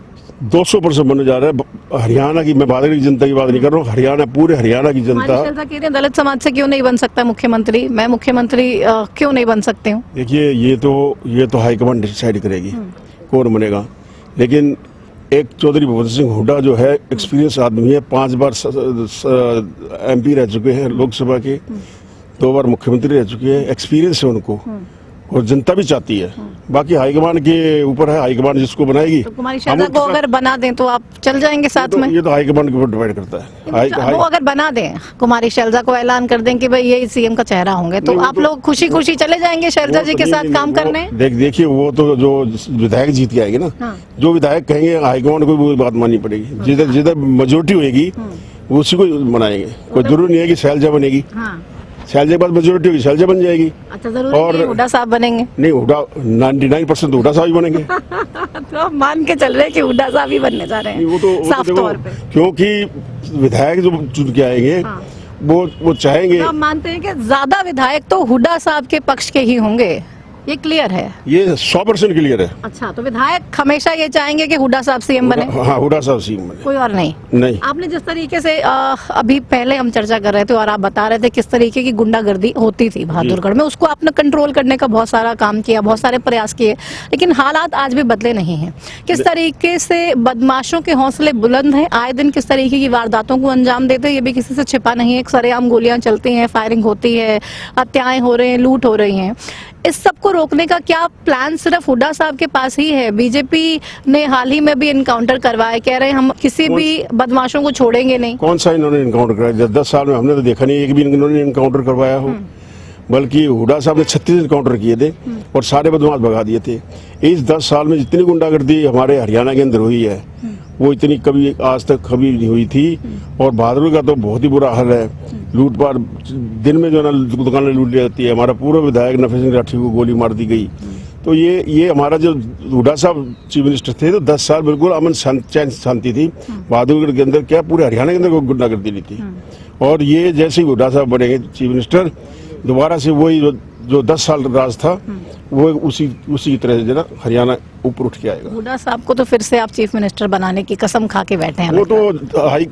200% बनने जा रहा है। हरियाणा की, मैं बहादुरगढ़ की जनता की बात नहीं कर रहा हूँ, हरियाणा, पूरे हरियाणा की जनता। दलित समाज से क्यों नहीं बन सकता मुख्यमंत्री? मैं मुख्यमंत्री क्यों नहीं बन सकती हूँ? देखिए, ये तो हाईकमांड डिसाइड करेगी कौन बनेगा। लेकिन एक चौधरी भूपेंद्र सिंह हुड्डा जो है, एक्सपीरियंस आदमी है, 5 बार MP रह चुके हैं लोकसभा के, 2 बार मुख्यमंत्री रह चुके हैं, एक्सपीरियंस है उनको। और जनता भी चाहती है। बाकी हाईकमान के ऊपर है, हाईकमान जिसको बनाएगी। तो कुमारी शैलजा को अगर बना दें तो आप चल जाएंगे साथ में? ये तो हाईकमान के ऊपर डिपेंड करता है। वो अगर बना दें, कुमारी शैलजा को ऐलान कर दें कि भाई ये सीएम का चेहरा होंगे, तो आप लोग खुशी खुशी चले जाएंगे शैलजा जी के साथ काम करने? देखिए वो तो जो विधायक जीत के आएंगे ना, जो विधायक कहेंगे हाईकमान को वो बात माननी पड़ेगी। जिधर जिधर मेजोरिटी होगी उसी को बनाएंगे। कोई जरूरी नहीं है कि शैलजा बनेगी। शैलजा के बाद मेजोरिटी होगी, शैलजा बन जाएगी। अच्छा, जरूरी नहीं है हुड्डा साहब बनेंगे? नहीं, हुड्डा 99% तो हुड्डा साहब ही बनेंगे। तो आप मान के चल रहे हैं कि हुड्डा साहब ही बनने जा रहे हैं? वो तो साफ देखो, तौर पे। क्योंकि विधायक जो चुन के आएंगे वो चाहेंगे। तो आप मानते हैं कि ज्यादा विधायक तो हुड्डा साहब के पक्ष के ही होंगे, ये क्लियर है? ये 100% क्लियर है। अच्छा, तो विधायक हमेशा ये चाहेंगे कि हुड्डा साहब सीएम बने? हाँ, हुड्डा साहब सीएम बने, कोई और नहीं? नहीं। आपने जिस तरीके से अभी पहले हम चर्चा कर रहे थे और आप बता रहे थे किस तरीके की गुंडागर्दी होती थी बहादुरगढ़ में, उसको आपने कंट्रोल करने का बहुत सारा काम किया, बहुत सारे प्रयास किए, लेकिन हालात आज भी बदले नहीं हैं। किस तरीके से बदमाशों के हौसले बुलंद हैं, आए दिन किस तरीके की वारदातों को अंजाम देते हैं, ये भी किसी से छिपा नहीं है। एक सरेआम गोलियां चलती हैं, फायरिंग होती है, हत्याएं हो रही हैं, लूट हो रही हैं। इस सब को रोकने का क्या प्लान सिर्फ हुड्डा साहब के पास ही है? बीजेपी ने हाल ही में भी इनकाउंटर करवाए, कह रहे हैं हम किसी भी बदमाशों को छोड़ेंगे नहीं। कौन सा इन्होंने इनकाउंटर करवाया? 10 साल में हमने तो देखा नहीं एक भी इन्होंने इनकाउंटर करवाया हो। बल्कि हुड्डा साहब ने 36 इनकाउंटर किए थे और सारे बदमाश भगा दिए थे। इस 10 साल में जितनी गुंडागर्दी हमारे हरियाणा के अंदर हुई है वो इतनी कभी आज तक कभी नहीं हुई थी। और बहादुर का तो बहुत ही बुरा हाल है। लूटपाट दिन में जो है ना दुकानें लूट ली जाती है। हमारा पूर्व विधायक नफे सिंह राठी को गोली मार दी गई। तो ये हमारा जो हुड्डा साहब चीफ मिनिस्टर थे तो 10 साल बिल्कुल अमन चैन शांति थी बहादुरगढ़ के अंदर, क्या पूरे हरियाणा के अंदर कोई गुंडागर्दी नहीं थी। और ये जैसे ही हुड्डा साहब बनेंगे चीफ मिनिस्टर, दोबारा से वही जो 10 साल राज था वो उसी तरह से ना हरियाणा ऊपर उठ के आएगा। हुड्डा साहब को तो फिर से आप चीफ मिनिस्टर बनाने की कसम खा के बैठे हैं? वो तो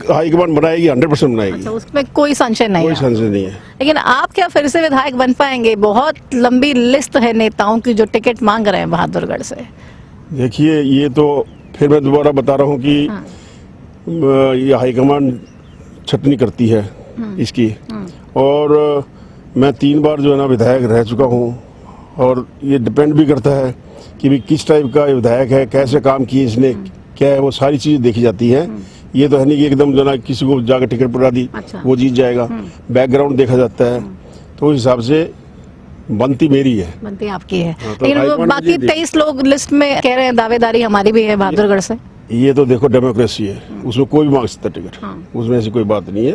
हाईकमान बनाएगी, 100% बनाएगी। अच्छा, उसमें कोई संशय नहीं कोई है? संशय नहीं है। लेकिन आप क्या फिर से विधायक बन पाएंगे? बहुत लंबी लिस्ट है नेताओं की जो टिकट मांग रहे हैं बहादुरगढ़ से। देखिए ये तो फिर मैं दोबारा बता रहा हूँ कि ये हाईकमान छटनी करती है इसकी। और मैं 3 बार जो है ना विधायक रह चुका हूँ और ये डिपेंड भी करता है कि भी किस टाइप का विधायक है, कैसे काम किए इसने, क्या है, वो सारी चीज़ देखी जाती है। ये तो है नहीं कि एकदम जो ना किसी को जाकर टिकट पकड़ा दी वो जीत जाएगा। बैकग्राउंड देखा जाता है, तो उस हिसाब से बनती मेरी है। बनती आपकी है। तो लेकिन वो बाकी 23 लोग लिस्ट में कह रहे हैं दावेदारी हमारी भी है बहादुरगढ़ से। ये तो देखो डेमोक्रेसी है, उसमें कोई भी मांग सकता है टिकट, उसमें ऐसी कोई बात नहीं है।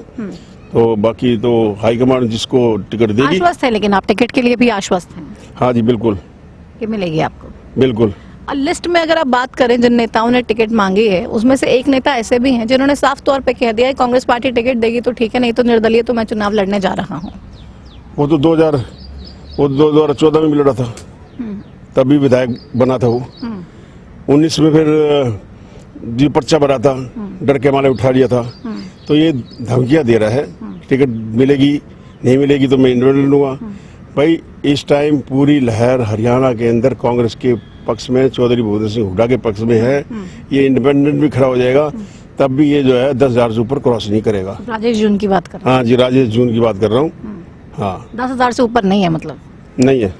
तो बाकी तो हाईकमान जिसको टिकट देगी। आश्वस्त है, लेकिन आप टिकट के लिए भी आश्वस्त हैं? हाँ जी बिल्कुल, कि मिलेगी आपको? बिल्कुल। और लिस्ट में अगर आप बात करें जिन नेताओं ने टिकट मांगी है, उसमें से एक नेता ऐसे भी हैं जिन्होंने साफ तौर पे कह दिया है कांग्रेस पार्टी टिकट देगी तो ठीक है, नहीं तो निर्दलीय तो मैं चुनाव लड़ने जा रहा हूँ। वो तो 2014 में मिल रहा था, तभी विधायक बना था वो। 19 में फिर जी पर्चा भरा था, डर के मारे उठा लिया था। तो ये धमकियां दे रहा है टिकट मिलेगी नहीं मिलेगी तो मैं इंडिपेंडेंट लूंगा। भाई इस टाइम पूरी लहर हरियाणा के अंदर कांग्रेस के पक्ष में, चौधरी भूपेंद्र सिंह हुड्डा के पक्ष में है। ये इंडिपेंडेंट भी खड़ा हो जाएगा तब भी ये जो है 10,000 से ऊपर क्रॉस नहीं करेगा। राजेश जून की बात कर रहे हैं? हाँ जी, राजेश जून की बात कर रहा हूँ। हाँ, 10,000 से ऊपर नहीं है मतलब? नहीं है।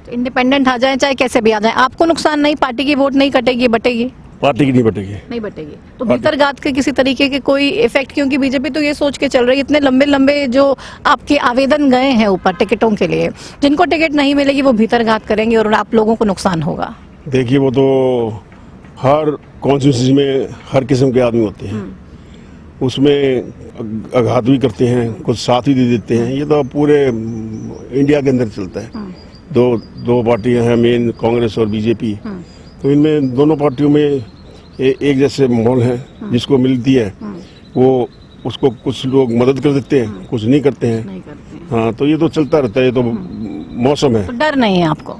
तो इंडिपेंडेंट आ जाए चाहे कैसे भी आ जाए, आपको नुकसान नहीं? पार्टी की वोट नहीं कटेगी, बटेगी? पार्टी की नहीं बटेगी। नहीं बटेगी तो भीतरघात के किसी तरीके के कोई इफेक्ट? क्योंकि बीजेपी तो ये सोच के चल रही है, इतने लंबे लंबे जो आपके आवेदन गए हैं ऊपर टिकटों के लिए, जिनको टिकट नहीं मिलेगी वो भीतरघात करेंगे और आप लोगों को नुकसान होगा। देखिए वो तो हर कॉन्स्टिट्यूंसी में हर किस्म के आदमी होते हैं, उसमें आघात भी करते हैं, कुछ साथ ही दे देते हैं। ये तो पूरे इंडिया के अंदर चलता है। दो पार्टियां हैं मेन, कांग्रेस और बीजेपी। तो इनमें दोनों पार्टियों में एक जैसे माहौल है, जिसको मिलती है वो उसको कुछ लोग मदद कर देते हैं, कुछ नहीं करते हैं। हाँ, तो ये तो चलता रहता है, ये तो मौसम है। तो डर नहीं है आपको?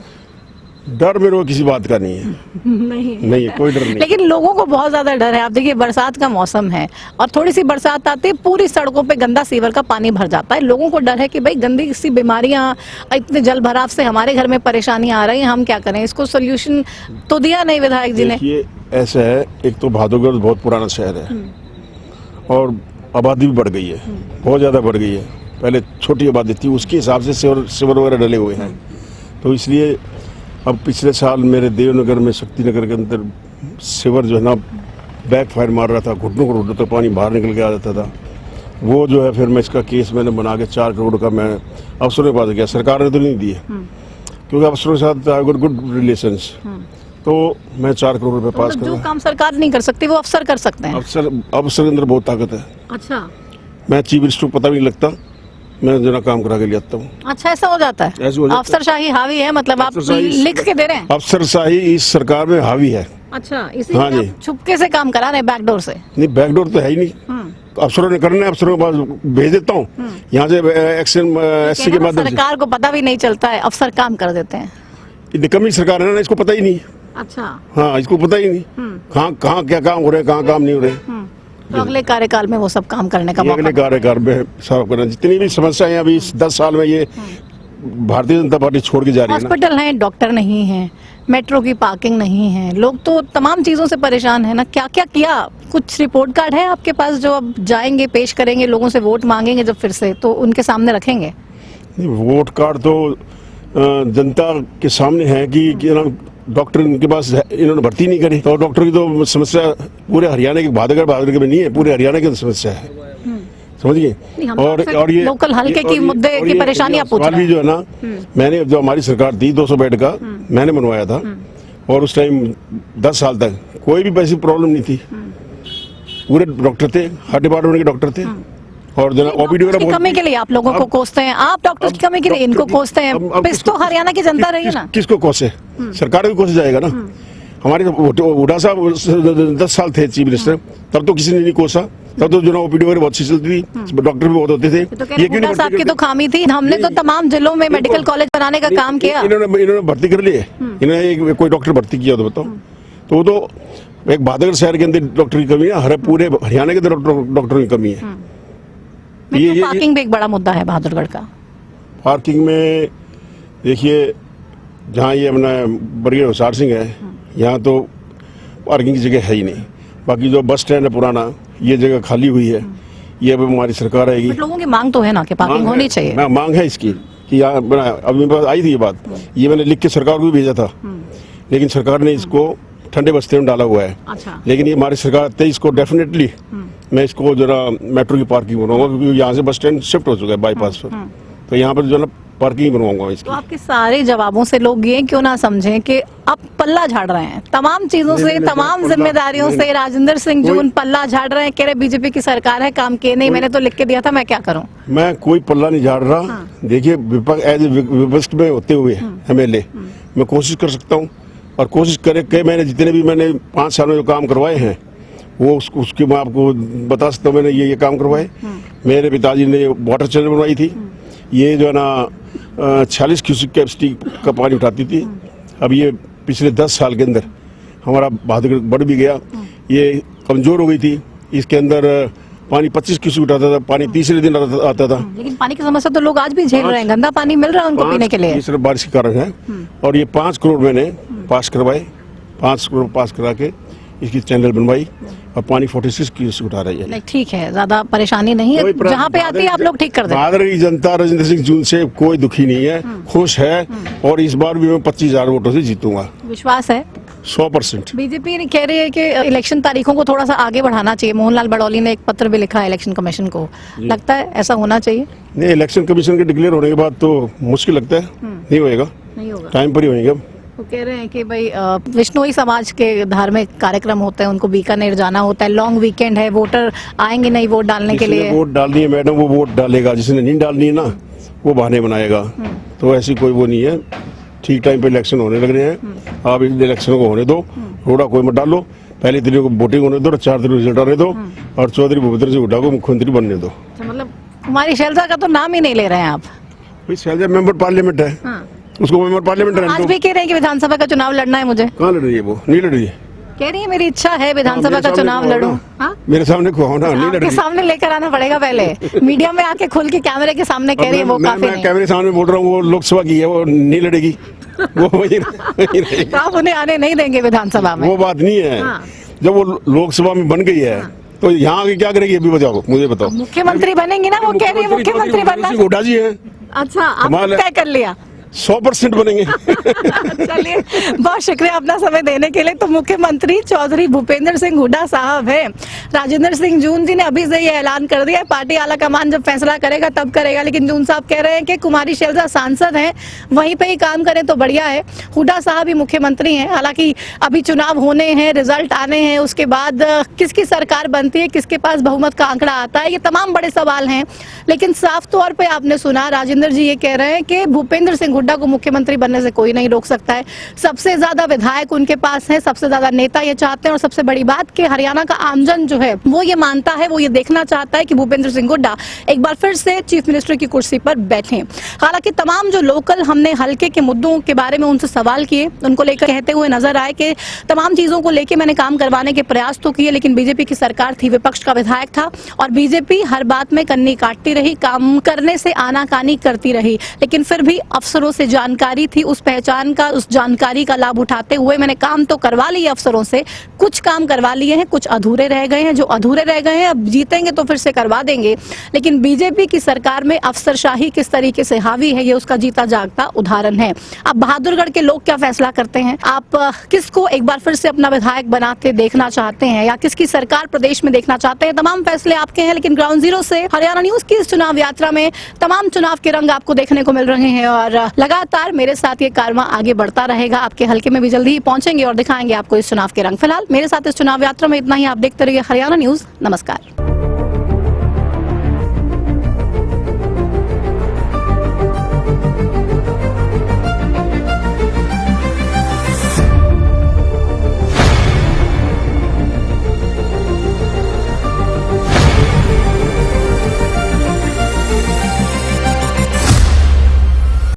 डर मेरे को किसी बात का नहीं है। नहीं है, कोई डर नहीं। लेकिन लोगों को बहुत ज्यादा डर है। आप देखिए बरसात का मौसम है और थोड़ी सी बरसात आती है पूरी सड़कों पे गंदा सीवर का पानी भर जाता है। लोगों को डर है कि भाई गंदी सी बीमारियां, इतने जल भराव से हमारे घर में परेशानियां आ रही हैं, हम क्या करें? इसको सोल्यूशन तो दिया नहीं विधायक जी ने। देखिए ऐसा है, एक तो बहादुरगढ़ बहुत पुराना शहर है और आबादी भी बढ़ गई है, बहुत ज्यादा बढ़ गई है। पहले छोटी आबादी थी, उसके हिसाब से सिवर वगैरह डले हुए हैं। तो इसलिए अब पिछले साल मेरे देवनगर में शक्तिनगर के अंदर सीवर जो है ना बैक फायर मार रहा था, घुटनों तो पानी बाहर निकल के आ जाता था। वो जो है फिर मैं इसका केस मैंने बना के 4 करोड़ का मैं अफसरों के पास गया, सरकार ने तो नहीं दी है क्योंकि अफसरों के साथ आई गॉट गुड रिलेशंस, तो मैं 4 करोड़ रुपए पास जो कर काम सरकार नहीं कर सकती वो अफसर कर सकते हैं। अफसर के अंदर बहुत ताकत है। अच्छा मैं चीफ मिनिस्टर को पता भी नहीं लगता, मैं जना काम करा के ले आता हूँ। अच्छा, ऐसा हो जाता है। ऐसे हो जाता है। अफसरशाही हावी है, मतलब आप अफसरशाही- लिख के दे रहे हैं। अफसरशाही इस सरकार में हावी है। अच्छा, हाँ इसीलिए जी। आप छुपके से काम करा रहे हैं बैकडोर से। नहीं, बैकडोर तो है ही नहीं, अफसरों ने करना है, अफसरों के पास भेज देता हूँ यहाँ से एक्शन एससी के माध्यम से। सरकार को पता भी नहीं चलता है, अफसर काम कर देते हैं। निकम्मी सरकार है ना, इसको पता ही नहीं। अच्छा, हाँ, इसको पता ही नहीं कहाँ कहाँ क्या काम हो रहे हैं, कहाँ काम नहीं हो रहे। तो अगले कार्यकाल में वो सब काम करने का ये मौका अगले कार्यकाल में साफ करना, जितनी भी समस्याएं अभी इस 10 साल में ये भारतीय जनता पार्टी छोड़ के जा रही है ना। हॉस्पिटल हैं, डॉक्टर नहीं है, मेट्रो की पार्किंग नहीं है, लोग तो तमाम चीजों से परेशान है ना। क्या क्या किया? कुछ रिपोर्ट कार्ड है आपके पास जो अब जाएंगे पेश करेंगे, लोगों से वोट मांगेंगे जब फिर से, तो उनके सामने रखेंगे? नहीं, वोट कार्ड तो जनता के सामने है कि ना डॉक्टर इनके पास इन्होंने भर्ती नहीं करी, और डॉक्टर की तो समस्या पूरे हरियाणा की भादरगढ़ में नहीं है, पूरे हरियाणा की समस्या है, समझिए। और ये लोकल हल्के की मुद्दे की परेशानी आप पूछ रहे हैं। जो है ना, मैंने जो हमारी सरकार थी 200 बेड का मैंने बनवाया था, और उस टाइम 10 साल तक कोई भी ऐसी प्रॉब्लम नहीं थी, पूरे डॉक्टर थे, हर डिपार्टमेंट के डॉक्टर थे, और जो ओपीडी की कमी के लिए आप लोगों को कोसते हैं, आप डॉक्टर्स की कमी के लिए इनको कोसते हैं। पिस तो हरियाणा की जनता रही है ना। किसको कोसे? सरकार को कोसे जाएगा ना। हमारे हुड्डा साहब 10 साल थे चीफ मिनिस्टर, तब तो किसी ने नहीं कोसा, तब तो जो ना ओपीडी वगैरह बहुत अच्छी चलती थी, डॉक्टर भी बहुत होते थे। ये क्यों साहब की तो खामी थी, हमने तो तमाम जिलों में मेडिकल कॉलेज बनाने का काम किया। इन्होंने भर्ती कर लिए, इन्होंने कोई डॉक्टर भर्ती किया तो बताओ। तो वो तो एक भादरगढ़ शहर के अंदर डॉक्टर की कमी है, हर पूरे हरियाणा के अंदर डॉक्टरों की कमी है। ये पार्किंग भी एक बड़ा मुद्दा है बहादुरगढ़ का। पार्किंग में देखिए, जहाँ ये अपना बरगढ़ होशियार सिंह है, यहाँ तो पार्किंग की जगह है ही नहीं। बाकी जो बस स्टैंड है पुराना, ये जगह खाली हुई है, ये अब हमारी सरकार आएगी। लोगों की मांग तो है ना कि पार्किंग होनी चाहिए। मांग है इसकी कि यहाँ अभी मेरे पास आई थी ये बात, ये मैंने लिख के सरकार को भी भेजा था, लेकिन सरकार ने इसको ठंडे बस्ते में डाला हुआ है। अच्छा। लेकिन ये हमारी सरकार आते ही इसको डेफिनेटली मैं इसको जरा मेट्रो की पार्किंग बनवाऊंगा, क्योंकि यहाँ से बस स्टैंड शिफ्ट हो चुका है बाईपास पर, तो यहाँ पर जो है ना पार्किंग बनवाऊंगा इसकी। तो आपके सारे जवाबों से लोग ये क्यों ना समझें कि आप पल्ला झाड़ रहे हैं तमाम चीजों से, तमाम जिम्मेदारियों से। राजेंद्र सिंह जून पल्ला झाड़ रहे हैं, कह रहे बीजेपी की सरकार है, काम किए नहीं, मैंने तो लिख के दिया था, मैं क्या करूं? मैं कोई पल्ला नहीं झाड़ रहा। देखिए, विपक्ष एज विपक्ष में होते हुए एमएलए मैं कोशिश कर सकता हूँ, और कोशिश करे कि मैंने 5 साल में जो काम करवाए हैं वो उसके मैं आपको बता सकता हूँ। मैंने ये काम करवाए। मेरे पिताजी ने वाटर चैनल बनवाई थी, ये जो है ना 46 क्यूसेक कैपेसिटी का पानी उठाती थी। अब ये पिछले 10 साल के अंदर हमारा बहादुरगढ़ बढ़ भी गया, ये कमज़ोर हो गई थी। इसके अंदर पानी 25 क्यूसेक उठाता था, पानी तीसरे दिन आता था। लेकिन पानी की समस्या तो लोग आज भी झेल रहे हैं, गंदा पानी मिल रहा है उनको पीने के लिए। ये सिर्फ बारिश के कारण है। और ये 5 करोड़ मैंने पास करवाए, 5 करोड़ पास करा के इसकी चैनल बनवाई, और पानी 46 क्यूसेक उठा रही है। नहीं, ठीक है, ज्यादा परेशानी नहीं है, जहाँ पे आती है आप लोग ठीक कर दें। बहादुरगढ़ की जनता राजेंद्र सिंह जून से कोई दुखी नहीं है, खुश है, और इस बार भी मैं 25,000 वोटों से जीतूंगा। विश्वास है 100%। बीजेपी कह रही है कि इलेक्शन तारीखों को थोड़ा सा आगे बढ़ाना चाहिए। मोहनलाल बड़ौली ने एक पत्र भी लिखा है इलेक्शन कमीशन को, लगता है ऐसा होना चाहिए? नहीं, इलेक्शन कमीशन के डिक्लेयर होने के बाद तो मुश्किल लगता है, नहीं होएगा, नहीं होगा। टाइम पर ही होएगा। वो कह रहे हैं कि भाई विष्णोई समाज के धार्मिक कार्यक्रम होते हैं, उनको बीकानेर जाना होता है, लॉन्ग वीकेंड है, वोटर आएंगे नहीं वोट डालने के लिए। जिसने वोट डालनी है मैडम वो वोट डालेगा, जिसने नहीं डालनी है ना वो बहाने बनाएगा। तो ऐसी कोई वो नहीं है, ठीक टाइम पे इलेक्शन होने लग रहे हैं। आप इन इलेक्शनों को होने दो, रोड़ा कोई मत डालो, पहले दिन को वोटिंग होने दो, 4 दिन रिजल्ट आने दो, और चौधरी भूपेंद्र सिंह हुड्डा को मुख्यमंत्री बनने दो। मतलब कुमारी शैलजा का तो नाम ही नहीं ले रहे हैं आप। भाई शैलजा मेंबर पार्लियामेंट है, उसको मेंबर पार्लियामेंट रहने आज दो। भी कह रहे हैं कि विधानसभा का चुनाव लड़ना है मुझे। कहाँ लड़ रही है वो? नहीं लड़ रही है, कह रही है मेरी इच्छा है विधानसभा का चुनाव लड़ूं। मेरे सामने को ना, नहीं लड़ आपके रही। सामने लेकर आना पड़ेगा पहले, मीडिया में आके खुल के कैमरे के सामने कह रही है वो काफी मैं कैमरे सामने बोल रहा हूँ, वो लोकसभा की है, वो नहीं लड़ेगी, वो वही रहेगी। तो आप उन्हें आने नहीं देंगे विधानसभा में? वो बात नहीं है, जब वो लोकसभा में बन गई है तो यहाँ आगे क्या करेगी अभी बताओ, मुझे बताओ। मुख्यमंत्री बनेंगी ना, वो कह रही है मुख्यमंत्री बनना। हुड्डा जी है। अच्छा, आपने तय कर लिया? 100% बनेंगे। चलिए, बहुत शुक्रिया अपना समय देने के लिए। तो मुख्यमंत्री चौधरी भूपेंद्र सिंह हुड्डा साहब हैं। राजेंद्र सिंह जून जी ने अभी से ये ऐलान कर दिया है, पार्टी आला कमान जब फैसला करेगा तब करेगा। लेकिन जून साहब कह रहे हैं कि कुमारी शैलजा सांसद हैं, वहीं पे ही काम करें तो बढ़िया है। हुड्डा साहब ही मुख्यमंत्री हैं। हालांकि अभी चुनाव होने हैं, रिजल्ट आने हैं, उसके बाद किसकी सरकार बनती है, किसके पास बहुमत का आंकड़ा आता है, ये तमाम बड़े सवाल हैं। लेकिन साफ तौर पे आपने सुना, राजेंद्र जी ये कह रहे हैं कि भूपेंद्र सिंह हुड्डा को मुख्यमंत्री बनने से कोई नहीं रोक सकता है। सबसे ज्यादा विधायक उनके पास है, सबसे ज्यादा नेता ये चाहते हैं, और सबसे बड़ी बात कि हरियाणा का आमजन जो है वो ये मानता है, वो ये देखना चाहता है कि भूपेंद्र सिंह हुड्डा एक बार फिर से चीफ मिनिस्टर की कुर्सी पर बैठें। हालांकि तमाम जो लोकल हमने हल्के के मुद्दों के बारे में उनसे सवाल किए, उनको लेकर कहते हुए नजर आए कि तमाम चीजों को लेकर मैंने काम करवाने के प्रयास तो किए, लेकिन बीजेपी की सरकार थी, विपक्ष का विधायक था, और बीजेपी हर बात में कन्नी काटती रही, काम करने से आनाकानी करती रही। लेकिन फिर भी अफसरों से जानकारी थी, उस पहचान का, उस जानकारी का लाभ उठाते हुए मैंने काम तो करवा लिए अफसरों से, कुछ काम करवा लिए हैं, कुछ अधूरे रह गए हैं। जो अधूरे रह गए हैं अब जीतेंगे तो फिर से करवा देंगे। लेकिन बीजेपी की सरकार में अफसरशाही किस तरीके से हावी है, ये उसका जीता जागता उदाहरण है। अब बहादुरगढ़ के लोग क्या फैसला करते हैं, आप किसको एक बार फिर से अपना विधायक बनाते देखना चाहते हैं, या किसकी सरकार प्रदेश में देखना चाहते हैं, तमाम फैसले आपके हैं। लेकिन ग्राउंड जीरो से हरियाणा न्यूज की इस चुनाव यात्रा में तमाम चुनाव के रंग आपको देखने को मिल रहे हैं, और लगातार मेरे साथ ये कारवां आगे बढ़ता रहेगा। आपके हल्के में भी जल्दी ही पहुंचेंगे और दिखाएंगे आपको इस चुनाव के रंग। फिलहाल मेरे साथ इस चुनाव यात्रा में इतना ही। आप देखते रहिए हरियाणा न्यूज। नमस्कार।